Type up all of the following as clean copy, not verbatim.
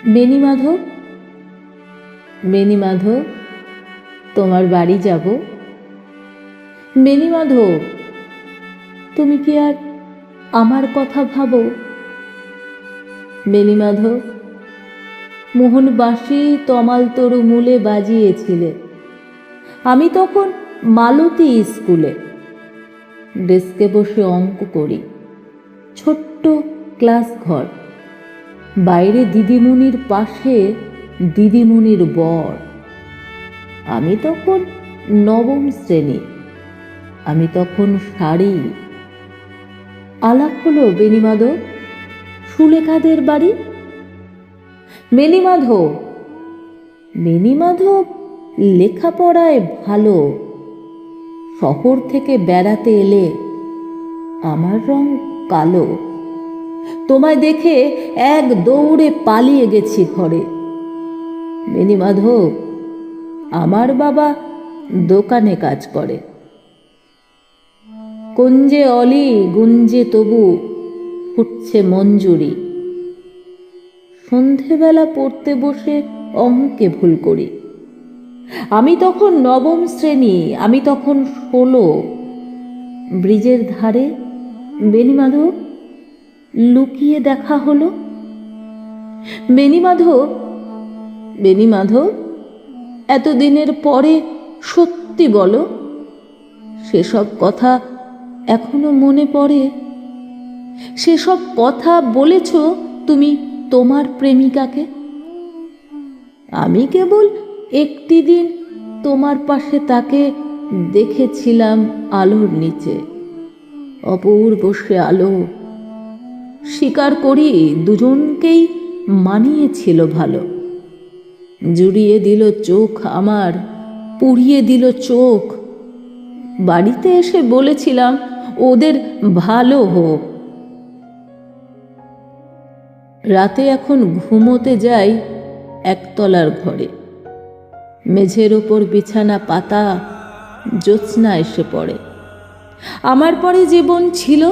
বেণীমাধব, বেণীমাধব, তোমার বাড়ি যাব। বেণীমাধব, তুমি কি আর আমার কথা ভাবো? বেণীমাধব, মোহন বাঁশি তমাল তরু মূলে বাজিয়েছিলে। আমি তখন মালতী স্কুলে ডেস্কে বসে অঙ্ক করি। ছোট্ট ক্লাস ঘর, বাইরে দিদিমণির পাশে দিদিমণির বর। আমি তখন নবম শ্রেণী, আমি তখন শাড়ি। আলাপ হলো বেণীমাধব, সুলেখাদের বাড়ি। বেণীমাধব, বেণীমাধব লেখাপড়ায় ভালো। শহর থেকে বেড়াতে এলে আমার রং কালো। তোমায় দেখে এক দৌড়ে পালিয়ে গেছি ঘরে। বেণীমাধব, আমার বাবা দোকানে কাজ করে। কুঞ্জে অলি গুঞ্জে তবু ফুটছে মঞ্জুরি। সন্ধেবেলা পড়তে বসে অঙ্কে ভুল করি। আমি তখন নবম শ্রেণী, আমি তখন 16। ব্রিজের ধারে বেণীমাধব লুকিয়ে দেখা হলো। বেণীমাধব, বেণীমাধব, এতদিনের পরে সত্যি বলো, সেসব কথা এখনো মনে পড়ে? সেসব কথা বলেছ তুমি তোমার প্রেমিকাকে? আমি কেবল একটি দিন তোমার পাশে তাকে দেখেছিলাম আলোর নিচে। অপূর্ব সে আলো। স্বীকার করি দুজনকেই মানিয়েছিল ভালো। জুড়িয়ে দিল চোখ আমার, পুড়িয়ে দিল চোখ। বাড়িতে এসে বলেছিলাম ওদের ভালো হোক। রাতে এখন ঘুমোতে যাই একতলার ঘরে। মেঝের ওপর বিছানা পাতা, জ্যোৎস্না এসে পড়ে। আমার পরে জীবন ছিল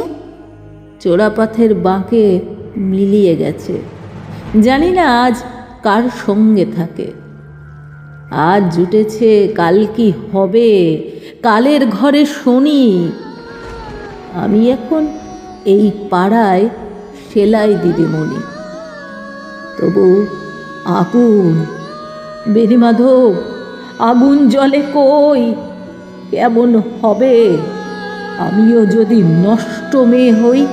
চোরাপথের বাঁকে মিলিয়ে গেছে। জানি না আজ কার সঙ্গে থাকে। আজ জুটেছে, কাল কি হবে, কালের ঘরে শনি। আমি এখন এই পাড়ায় সেলাই দিদিমণি। তবু আগুন, বেণীমাধব, আগুন জ্বলে কই? কেমন হবে আমিও যদি নষ্ট মেয়ে হই?